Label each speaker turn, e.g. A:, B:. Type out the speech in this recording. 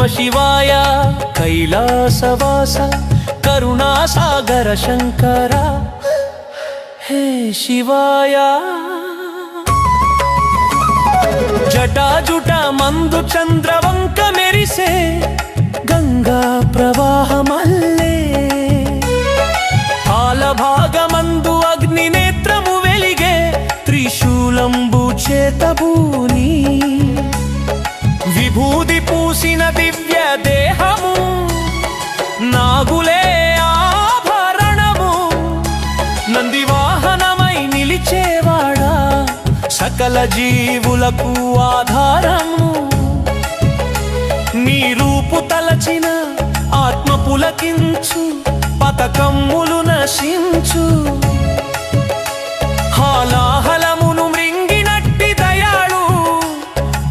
A: శివాయ కైలాసవాస కరుణాసాగర శంకర హే శివాయ జటాజుట మందు చంద్రవంక మెరిసే గంగా ప్రవాహమల్లే ఆలభాగమందు అగ్ని నేత్రము వెలిగే త్రిశూలంబు చేతబూని విభూది పూసిన దివ్య దేహము నాగులే ఆభరణము నందివాహనమై నిలిచేవాడా సకల జీవులకు ఆధారము నీ రూపు తలచిన ఆత్మ పులకించు పతకమ్ములు నశించు